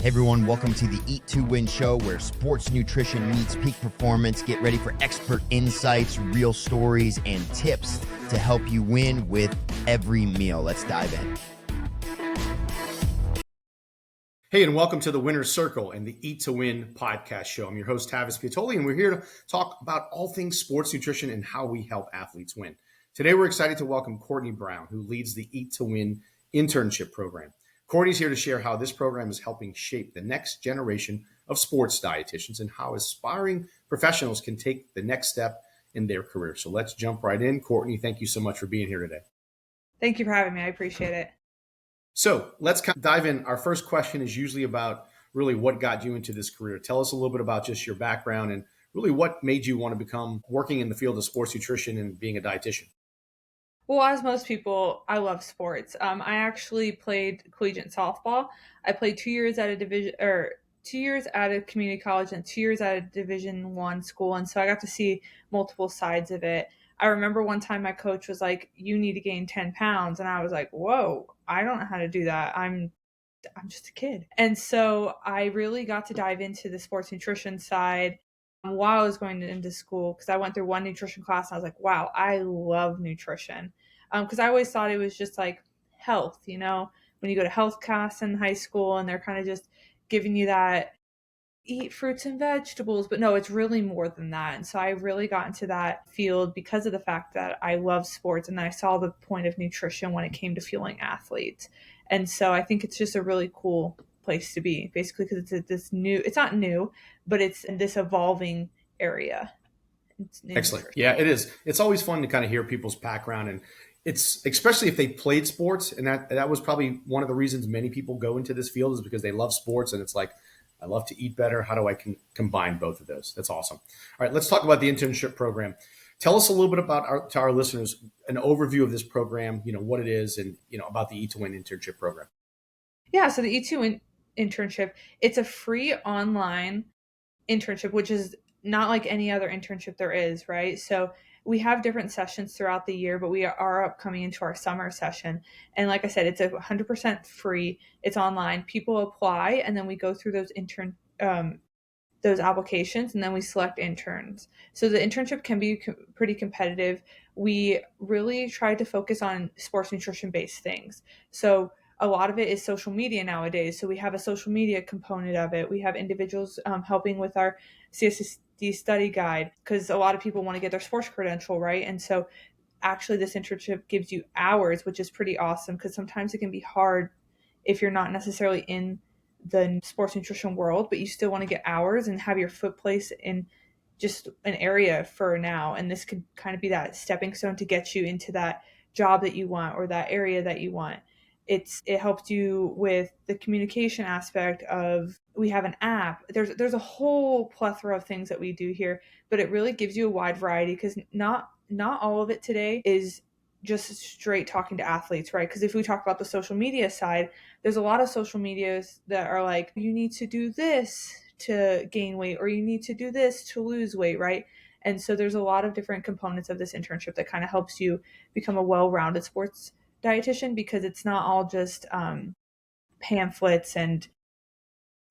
Hey everyone, welcome to the Eat to Win show where sports nutrition meets peak performance. Get ready for expert insights, real stories, and tips to help you win with every meal. Let's dive in. Hey, and welcome to the Winner's Circle and the Eat to Win podcast show. I'm your host, Tavis Piatoli, and we're here to talk about all things sports nutrition and how we help athletes win. Today, we're excited to welcome Courtney Brown, who leads the Eat to Win Internship program. Courtney's here to share how this program is helping shape the next generation of sports dietitians and how aspiring professionals can take the next step in their career. So let's jump right in. Courtney, thank you so much for being here today. Thank you for having me. I appreciate it. So let's kind of dive in. Our first question is usually about really what got you into this career. Tell us a little bit about just your background and really what made you want to become working in the field of sports nutrition and being a dietitian. Well, as most people, I love sports. I actually played collegiate softball. I played 2 years at a 2 years at a community college and 2 years at a Division I school, and so I got to see multiple sides of it. I remember one time my coach was like, "You need to gain 10 pounds," and I was like, "Whoa, I don't know how to do that. I'm just a kid." And so I really got to dive into the sports nutrition side while I was going into school, because I went through one nutrition class and I was like, wow, I love nutrition. Because I always thought it was just like health, when you go to health class in high school and they're kind of just giving you that eat fruits and vegetables, but no, it's really more than that. And so I really got into that field because of the fact that I love sports and I saw the point of nutrition when it came to fueling athletes. And so I think it's just a really cool place to be, basically, because it's not new, but it's in this evolving area. Excellent. Yeah, it is. It's always fun to kind of hear people's background, and it's especially if they played sports. And that was probably one of the reasons many people go into this field, is because they love sports. And it's like, I love to eat better. How do I combine both of those? That's awesome. All right, let's talk about the internship program. Tell us a little bit about to our listeners, an overview of this program, what it is, and about the Eat to Win internship program. Yeah, so the Eat to Win internship, it's a free online internship, which is not like any other internship there is, right? So we have different sessions throughout the year, but we are upcoming into our summer session. And like I said, it's 100% free. It's online. People apply, and then we go through those applications, and then we select interns. So the internship can be pretty competitive. We really try to focus on sports nutrition based things. So a lot of it is social media nowadays. So we have a social media component of it. We have individuals helping with our CSSD study guide, because a lot of people want to get their sports credential, right? And so actually this internship gives you hours, which is pretty awesome, because sometimes it can be hard if you're not necessarily in the sports nutrition world, but you still want to get hours and have your foot place in just an area for now. And this could kind of be that stepping stone to get you into that job that you want or that area that you want. It helps you with the communication aspect of, we have an app. There's a whole plethora of things that we do here, but it really gives you a wide variety, because not all of it today is just straight talking to athletes, right? Because if we talk about the social media side, there's a lot of social medias that are like, you need to do this to gain weight, or you need to do this to lose weight, right? And so there's a lot of different components of this internship that kind of helps you become a well-rounded sports dietitian, because it's not all just pamphlets and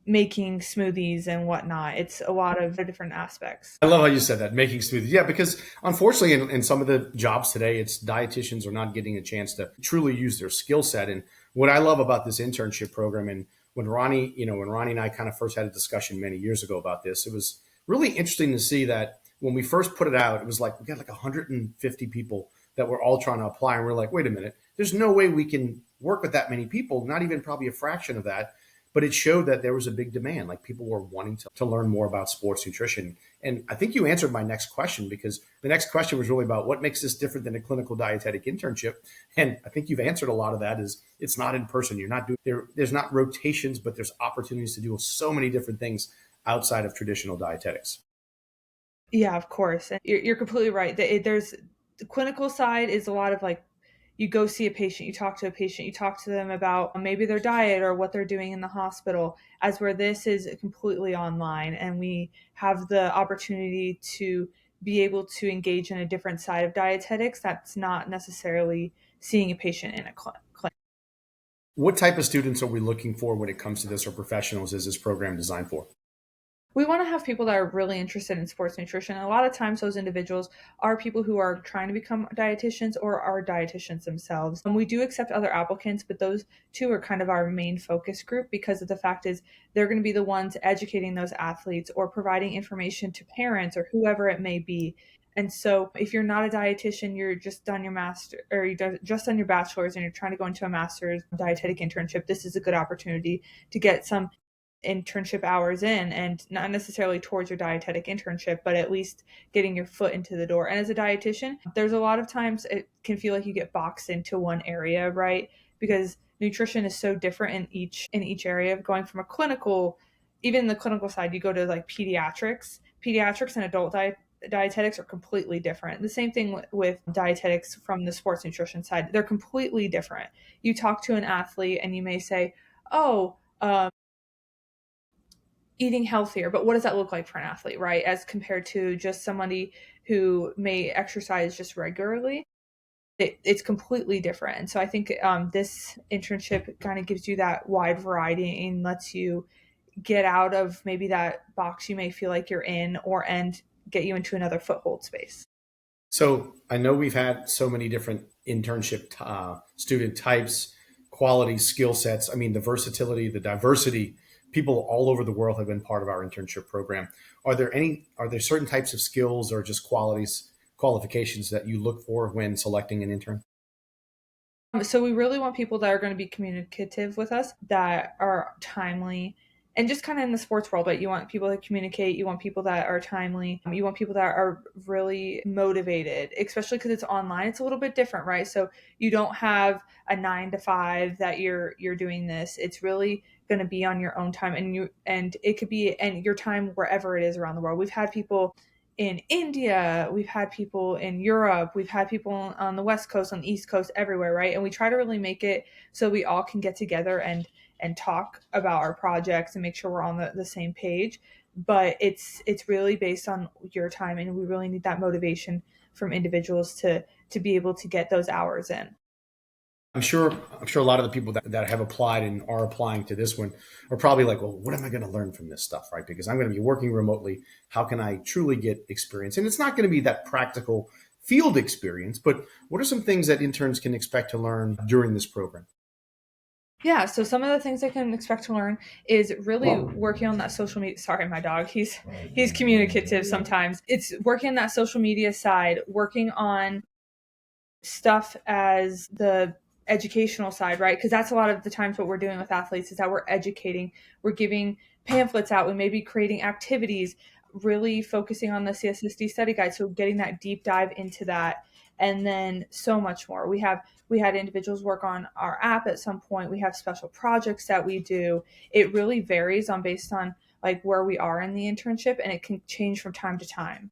making smoothies and whatnot. It's a lot of different aspects. I love how you said that, making smoothies. Yeah, because unfortunately in some of the jobs today, it's dietitians are not getting a chance to truly use their skill set. And what I love about this internship program, and when Ronnie and I kind of first had a discussion many years ago about this, it was really interesting to see that when we first put it out, it was like, we got like 150 people that were all trying to apply. And we're like, wait a minute, there's no way we can work with that many people, not even probably a fraction of that. But it showed that there was a big demand. Like, people were wanting to learn more about sports nutrition. And I think you answered my next question, because the next question was really about what makes this different than a clinical dietetic internship. And I think you've answered a lot of that. Is it's not in person. You're not doing there's not rotations, but there's opportunities to do so many different things outside of traditional dietetics. Yeah, of course. And you're completely right. There's the clinical side is a lot of like, you go see a patient, you talk to a patient, you talk to them about maybe their diet or what they're doing in the hospital, as where this is completely online, and we have the opportunity to be able to engage in a different side of dietetics that's not necessarily seeing a patient in a clinic. What type of students are we looking for when it comes to this, or professionals is this program designed for? We want to have people that are really interested in sports nutrition. A lot of times, those individuals are people who are trying to become dietitians or are dietitians themselves. And we do accept other applicants, but those two are kind of our main focus group because of the fact is they're going to be the ones educating those athletes or providing information to parents or whoever it may be. And so, if you're not a dietitian, you're just done your master or just done your bachelor's and you're trying to go into a master's dietetic internship, this is a good opportunity to get some internship hours in, and not necessarily towards your dietetic internship, but at least getting your foot into the door. And as a dietitian, there's a lot of times it can feel like you get boxed into one area, right? Because nutrition is so different in each area, going from a clinical, even the clinical side, you go to like pediatrics and adult dietetics are completely different. The same thing with dietetics from the sports nutrition side. They're completely different. You talk to an athlete and you may say, oh, eating healthier, but what does that look like for an athlete, right? As compared to just somebody who may exercise just regularly, it's completely different. And so I think this internship kind of gives you that wide variety and lets you get out of maybe that box you may feel like you're in, and get you into another foothold space. So I know we've had so many different internship student types, quality, skill sets. I mean, the versatility, the diversity. People all over the world have been part of our internship program. Are there certain types of skills or just qualifications that you look for when selecting an intern? So we really want people that are going to be communicative with us, that are timely, and just kind of in the sports world, but you want people that communicate, you want people that are timely, you want people that are really motivated, especially because it's online. It's a little bit different, right? So you don't have a 9 to 5 that you're doing this. It's really going to be on your own time, and it could be and your time wherever it is around the world. We've had people in India, we've had people in Europe, we've had people on the West Coast, on the East Coast, everywhere, right? And we try to really make it so we all can get together and talk about our projects and make sure we're on the same page. But it's really based on your time, and we really need that motivation from individuals to be able to get those hours in. I'm sure a lot of the people that have applied and are applying to this one are probably like, well, what am I going to learn from this stuff, right? Because I'm going to be working remotely. How can I truly get experience? And it's not going to be that practical field experience, but what are some things that interns can expect to learn during this program? Yeah, so some of the things they can expect to learn is really working on that social media. Sorry, my dog. He's communicative sometimes. It's working on that social media side, working on stuff as the educational side, right? Because that's a lot of the times what we're doing with athletes is that we're educating, we're giving pamphlets out, we may be creating activities, really focusing on the CSSD study guide. So getting that deep dive into that, and then so much more. We had individuals work on our app at some point. We have special projects that we do. It really varies on based on like where we are in the internship, and it can change from time to time.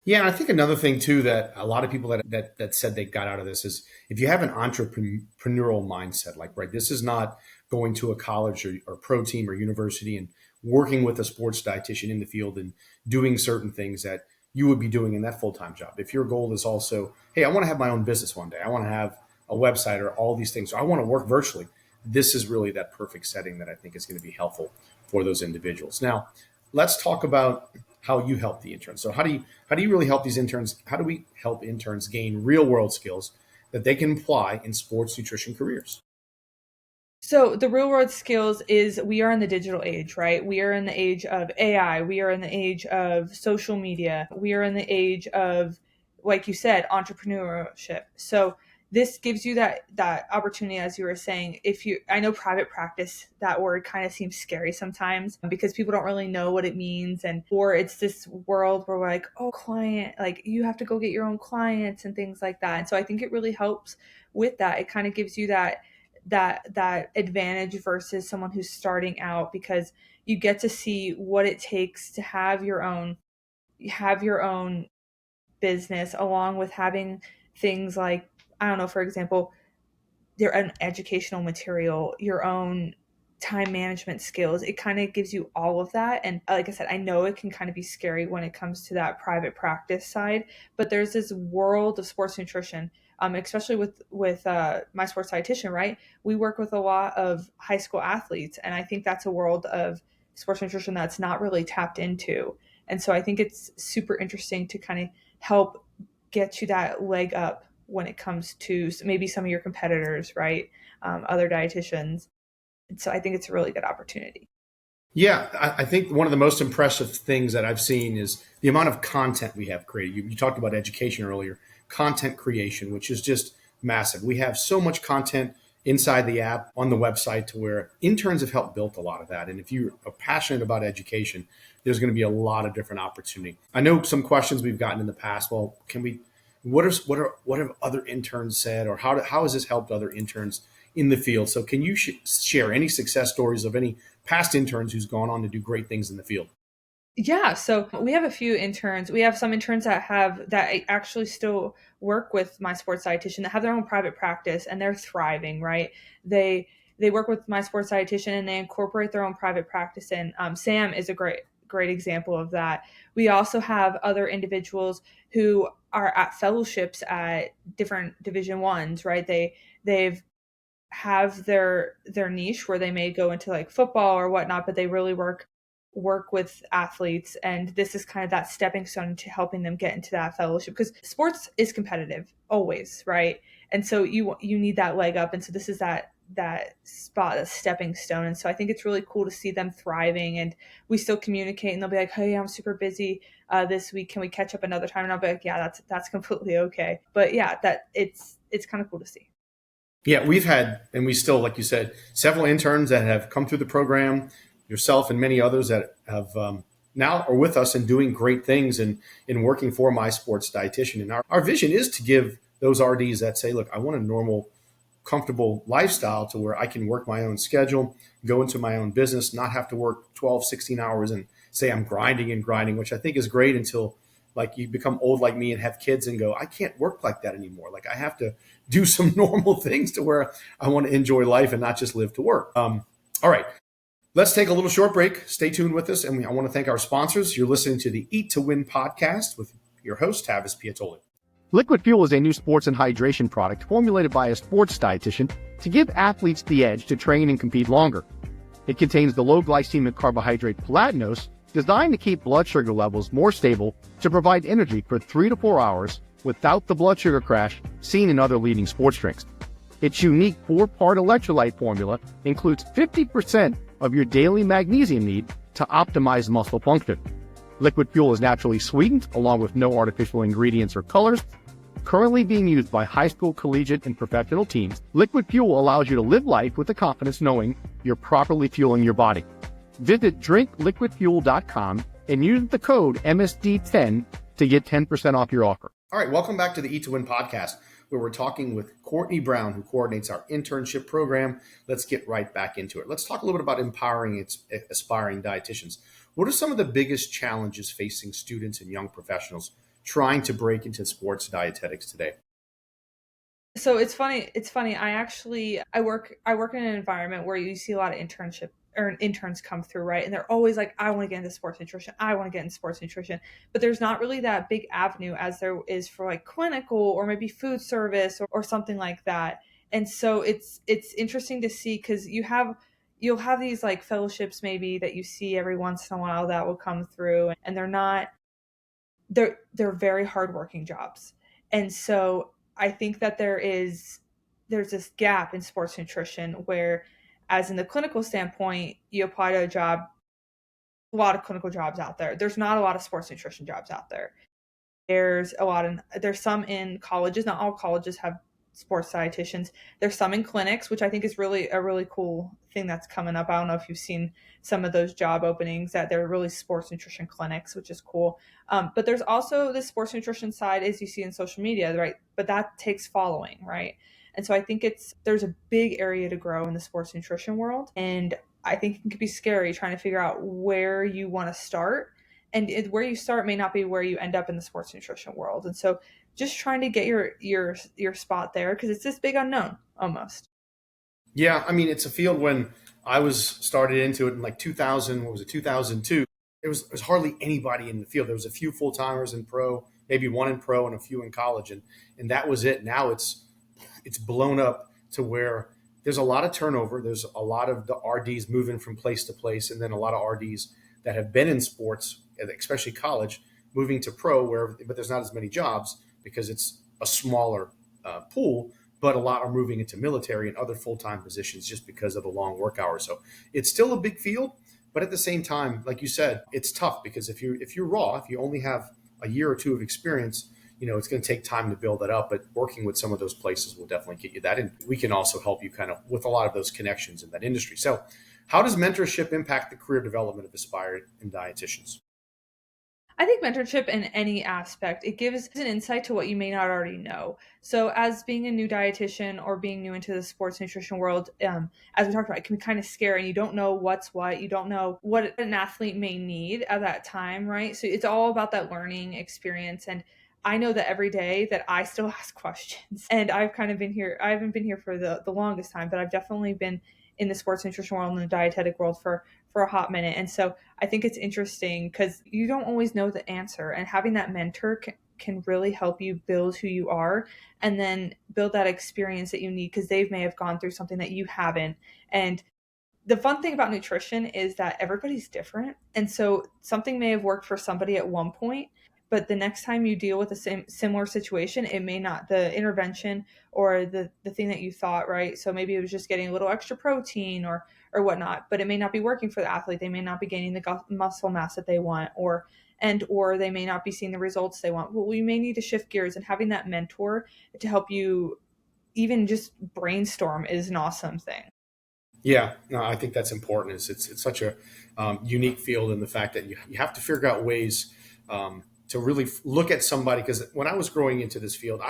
Yeah, and I think another thing too that a lot of people that said they got out of this is if you have an entrepreneurial mindset, like right, this is not going to a college or pro team or university and working with a sports dietitian in the field and doing certain things that you would be doing in that full-time job. If your goal is also, hey, I want to have my own business one day, I want to have a website or all these things, or I want to work virtually, this is really that perfect setting that I think is going to be helpful for those individuals. Now, let's talk about how you help the interns. So how do you really help these interns? How do we help interns gain real world skills that they can apply in sports nutrition careers? So the real world skills is we are in the digital age, right? We are in the age of AI. We are in the age of social media. We are in the age of, like you said, entrepreneurship. So this gives you that opportunity, as you were saying. I know private practice, that word kind of seems scary sometimes because people don't really know what it means, or it's this world where we're like, oh, client, like you have to go get your own clients and things like that. And so I think it really helps with that. It kind of gives you that advantage versus someone who's starting out, because you get to see what it takes to have your own business, along with having things like, I don't know, for example, your own educational material, your own time management skills. It kind of gives you all of that. And like I said, I know it can kind of be scary when it comes to that private practice side, but there's this world of sports nutrition especially with my sports dietitian, right? We work with a lot of high school athletes, and I think that's a world of sports nutrition that's not really tapped into. And so I think it's super interesting to kind of help get you that leg up when it comes to maybe some of your competitors, right? Other dietitians. And so I think it's a really good opportunity. Yeah, I think one of the most impressive things that I've seen is the amount of content we have created. You talked about education earlier, content creation, which is just massive. We have so much content inside the app on the website to where interns have helped build a lot of that. And if you are passionate about education, there's going to be a lot of different opportunity. I know some questions we've gotten in the past. Well, what have other interns said, or how has this helped other interns in the field? So can you share any success stories of any past interns who's gone on to do great things in the field? Yeah, so we have a few interns. We have some interns that actually still work with my sports dietitian that have their own private practice, and they're thriving, right? They work with my sports dietitian and they incorporate their own private practice in. Sam is a great example of that. We also have other individuals who are at fellowships at different Division Ones, right? They've have their niche where they may go into like football or whatnot, but they really work with athletes, and this is kind of that stepping stone to helping them get into that fellowship, because sports is competitive always, right? And so you need that leg up, and so this is that spot, a stepping stone. And so I think it's really cool to see them thriving, and we still communicate, and they'll be like, hey, I'm super busy this week, can we catch up another time? And I'll be like, yeah, that's completely okay. But yeah, that it's kind of cool to see. Yeah, we've had, and we still, like you said, several interns that have come through the program, yourself and many others that have now are with us and doing great things and in working for my sports dietitian. And our vision is to give those RDs that say, look, I want a normal, comfortable lifestyle to where I can work my own schedule, go into my own business, not have to work 12, 16 hours and say I'm grinding, which I think is great until like you become old like me and have kids and go, I can't work like that anymore. Like I have to do some normal things to where I want to enjoy life and not just live to work. All right. Let's take a little short break. Stay tuned with us. And I want to thank our sponsors. You're listening to the Eat to Win podcast with your host, Tavis Piatoli. Liquid Fuel is a new sports and hydration product formulated by a sports dietitian to give athletes the edge to train and compete longer. It contains the low glycemic carbohydrate platinose, designed to keep blood sugar levels more stable to provide energy for 3 to 4 hours without the blood sugar crash seen in other leading sports drinks. Its unique 4-part electrolyte formula includes 50% of your daily magnesium need to optimize muscle function. Liquid Fuel is naturally sweetened along with no artificial ingredients or colors. Currently being used by high school, collegiate, and professional teams, Liquid Fuel allows you to live life with the confidence knowing you're properly fueling your body. Visit drinkliquidfuel.com and use the code MSD10 to get 10% off your offer. All right, welcome back to the Eat to Win podcast, where we're talking with Courtney Brown, who coordinates our internship program. Let's get right back into it. Let's talk a little bit about empowering aspiring dietitians. What are some of the biggest challenges facing students and young professionals trying to break into sports dietetics today? So it's funny. I work in an environment where you see a lot of interns come through, right? And they're always like, I want to get into sports nutrition. I want to get into sports nutrition. But there's not really that big avenue as there is for like clinical or maybe food service or something like that. And so it's interesting to see, because you'll have these like fellowships maybe that you see every once in a while that will come through, and they're very hardworking jobs. And so I think that there's this gap in sports nutrition where, as in the clinical standpoint, you apply to a lot of clinical jobs out there. There's not a lot of sports nutrition jobs out there. There's some in colleges. Not all colleges have sports dietitians. There's some in clinics, which I think is really a really cool thing that's coming up. I don't know if you've seen some of those job openings, that they're really sports nutrition clinics, which is cool. But there's also the sports nutrition side, as you see in social media, right? But that takes following, right? And so I think there's a big area to grow in the sports nutrition world. And I think it can be scary trying to figure out where you want to start. And where you start may not be where you end up in the sports nutrition world. And so just trying to get your spot there, because it's this big unknown almost. Yeah, I mean, it's a field. When I was started into it in like 2002, there was hardly anybody in the field. There was a few full-timers in pro, maybe one in pro and a few in college, and that was it. Now it's blown up to where there's a lot of turnover. There's a lot of the RDs moving from place to place, and then a lot of RDs that have been in sports, especially college, moving to pro, but there's not as many jobs because it's a smaller pool, but a lot are moving into military and other full-time positions just because of the long work hours. So it's still a big field, but at the same time, like you said, it's tough because if you're raw, if you only have a year or two of experience, it's going to take time to build that up, but working with some of those places will definitely get you that. And we can also help you kind of with a lot of those connections in that industry. So how does mentorship impact the career development of aspiring dietitians? I think mentorship in any aspect, it gives an insight to what you may not already know. So as being a new dietitian or being new into the sports nutrition world, as we talked about, it can be kind of scary and you don't know what's what. You don't know what an athlete may need at that time, right? So it's all about that learning experience. And I know that every day that I still ask questions, and I've kind of been here. I haven't been here for the longest time, but I've definitely been in the sports nutrition world and the dietetic world for a hot minute. And so I think it's interesting because you don't always know the answer, and having that mentor can really help you build who you are and then build that experience that you need because they may have gone through something that you haven't. And the fun thing about nutrition is that everybody's different. And so something may have worked for somebody at one point, but the next time you deal with a similar situation, it may not, the intervention or the thing that you thought, right? So maybe it was just getting a little extra protein or whatnot, but it may not be working for the athlete. They may not be gaining the muscle mass that they want, or they may not be seeing the results they want. Well, we may need to shift gears, and having that mentor to help you even just brainstorm is an awesome thing. Yeah, no, I think that's important. It's such a unique field in the fact that you have to figure out ways to really look at somebody. Because when I was growing into this field,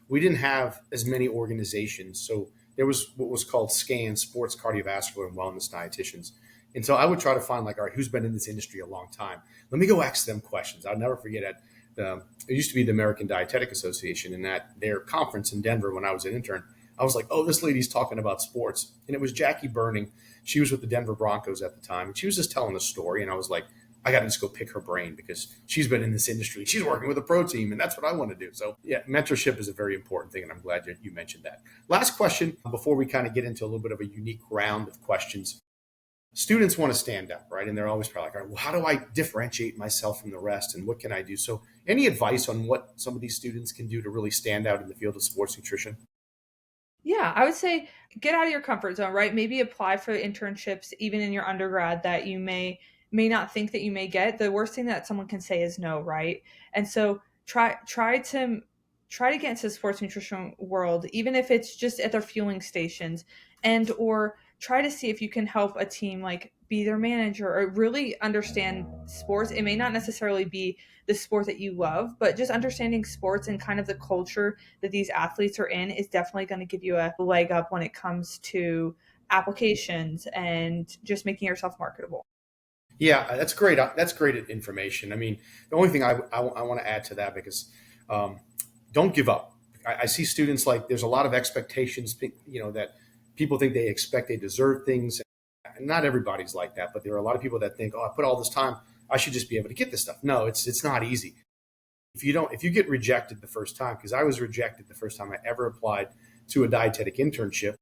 we didn't have as many organizations. So there was what was called SCAN, Sports Cardiovascular and Wellness Dietitians. And so I would try to find all right, who's been in this industry a long time? Let me go ask them questions. I'll never forget it used to be the American Dietetic Association, and at their conference in Denver when I was an intern, I was like, oh, this lady's talking about sports. And it was Jackie Burning. She was with the Denver Broncos at the time. And she was just telling a story. And I was like, I got to just go pick her brain because she's been in this industry. She's working with a pro team, and that's what I want to do. So yeah, mentorship is a very important thing, and I'm glad you mentioned that. Last question before we kind of get into a little bit of a unique round of questions. Students want to stand out, right? And they're always probably like, all right, well, how do I differentiate myself from the rest, and what can I do? So any advice on what some of these students can do to really stand out in the field of sports nutrition? Yeah, I would say get out of your comfort zone, right? Maybe apply for internships even in your undergrad that you may not think that you may get. The worst thing that someone can say is no, right? And so try to get into the sports nutrition world, even if it's just at their fueling stations, and or try to see if you can help a team, like be their manager or really understand sports. It may not necessarily be the sport that you love, but just understanding sports and kind of the culture that these athletes are in is definitely going to give you a leg up when it comes to applications and just making yourself marketable. Yeah, that's great. That's great information. I mean, the only thing I want to add to that, because don't give up. I see students like there's a lot of expectations, that people think they expect, they deserve things. And not everybody's like that, but there are a lot of people that think, oh, I put all this time, I should just be able to get this stuff. No, it's not easy. If you get rejected the first time, because I was rejected the first time I ever applied to a dietetic internship,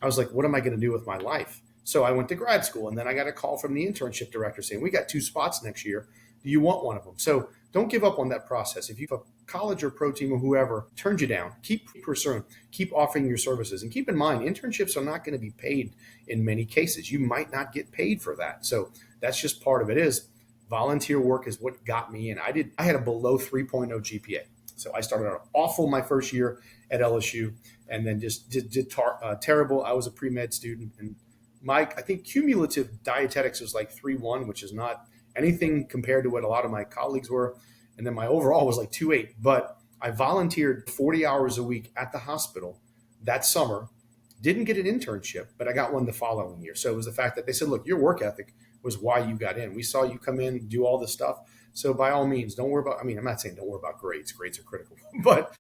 I was like, what am I going to do with my life? So I went to grad school, and then I got a call from the internship director saying, we got 2 spots next year. Do you want one of them? So don't give up on that process. If you have a college or pro team or whoever turns you down, keep pursuing, keep offering your services. And keep in mind, internships are not going to be paid in many cases. You might not get paid for that. So that's just part of it. Is volunteer work is what got me in. I had a below 3.0 GPA. So I started out awful my first year at LSU, and then just did terrible. I was a pre-med student, and I think cumulative dietetics was like 3.1, which is not anything compared to what a lot of my colleagues were. And then my overall was like 2.8. But I volunteered 40 hours a week at the hospital that summer, didn't get an internship, but I got one the following year. So it was the fact that they said, look, your work ethic was why you got in. We saw you come in, do all this stuff. So by all means, don't worry about, I'm not saying don't worry about grades. Grades are critical, but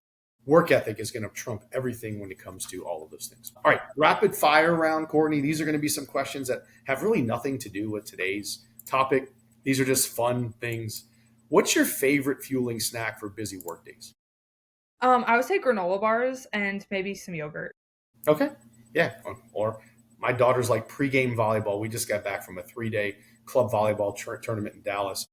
work ethic is going to trump everything when it comes to all of those things. All right, rapid fire round, Courtney. These are going to be some questions that have really nothing to do with today's topic. These are just fun things. What's your favorite fueling snack for busy work days? I would say granola bars and maybe some yogurt. Okay. Yeah. Or my daughter's like pregame volleyball. We just got back from a 3-day club volleyball tournament in Dallas.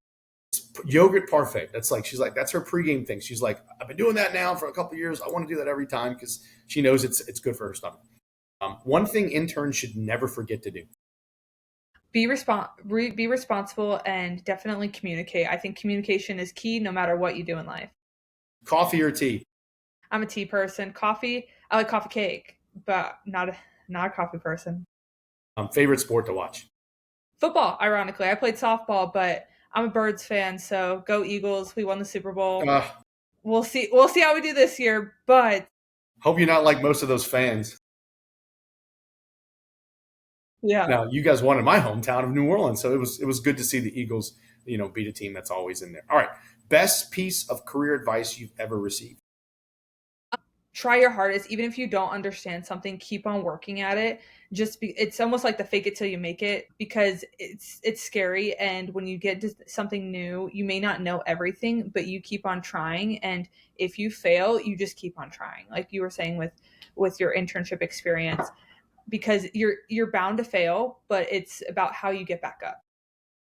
It's yogurt parfait. She's like, that's her pregame thing. She's like, I've been doing that now for a couple of years. I want to do that every time because she knows it's good for her stomach. One thing interns should never forget to do. Be responsible and definitely communicate. I think communication is key no matter what you do in life. Coffee or tea? I'm a tea person. Coffee, I like coffee cake, but not a coffee person. Favorite sport to watch? Football, ironically. I played softball, but I'm a Birds fan, so go Eagles. We won the Super Bowl. We'll see how we do this year, but hope you're not like most of those fans. Yeah. Now, you guys won in my hometown of New Orleans, so it was good to see the Eagles, beat a team that's always in there. All right. Best piece of career advice you've ever received? Try your hardest. Even if you don't understand something, keep on working at it. It's almost like the fake it till you make it, because it's scary. And when you get to something new, you may not know everything, but you keep on trying. And if you fail, you just keep on trying. Like you were saying with your internship experience, because you're bound to fail, but it's about how you get back up.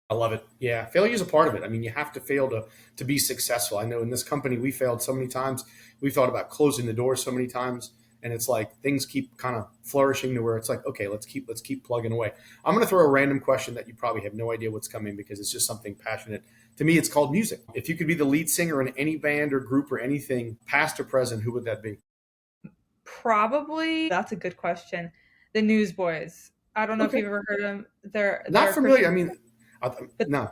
I love it. Yeah. Failure is a part of it. I mean, you have to fail to be successful. I know in this company, we failed so many times. We thought about closing the door so many times. And it's like things keep kind of flourishing to where it's like, okay, let's keep plugging away. I'm going to throw a random question that you probably have no idea what's coming because it's just something passionate. To me, it's called music. If you could be the lead singer in any band or group or anything, past or present, who would that be? Probably, that's a good question. The Newsboys. I don't know if you've ever heard of them. They're not familiar. I mean, no.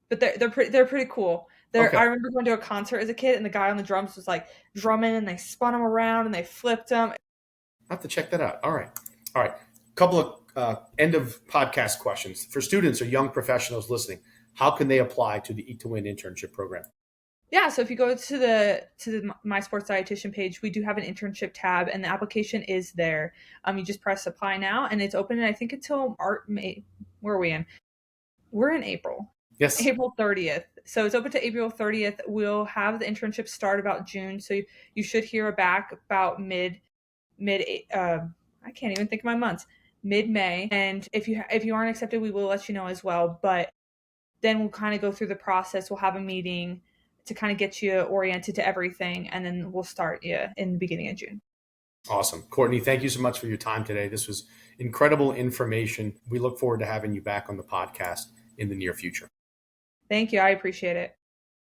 But they're pretty cool. Okay. I remember going to a concert as a kid, and the guy on the drums was like drumming, and they spun him around, and they flipped him. I have to check that out. All right. Couple of end of podcast questions for students or young professionals listening. How can they apply to the Eat to Win internship program? Yeah, so if you go to the My Sports Dietitian page, we do have an internship tab, and the application is there. You just press apply now, and it's open, I think, until May. Where are we in? We're in April. Yes. April 30th. So it's open to April 30th. We'll have the internship start about June. So you should hear back about mid I can't even think of my months. Mid-May. And if you aren't accepted, we will let you know as well. But then we'll kind of go through the process. We'll have a meeting to kind of get you oriented to everything. And then we'll start you in the beginning of June. Awesome. Courtney, thank you so much for your time today. This was incredible information. We look forward to having you back on the podcast in the near future. Thank you. I appreciate it.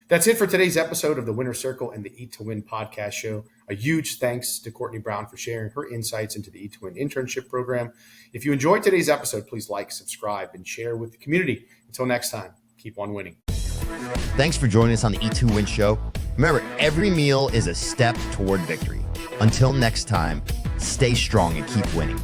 That's it for today's episode of the Winner Circle and the Eat to Win podcast show. A huge thanks to Courtney Brown for sharing her insights into the Eat to Win internship program. If you enjoyed today's episode, please like, subscribe, and share with the community. Until next time, keep on winning. Thanks for joining us on the Eat to Win show. Remember, every meal is a step toward victory. Until next time, stay strong and keep winning.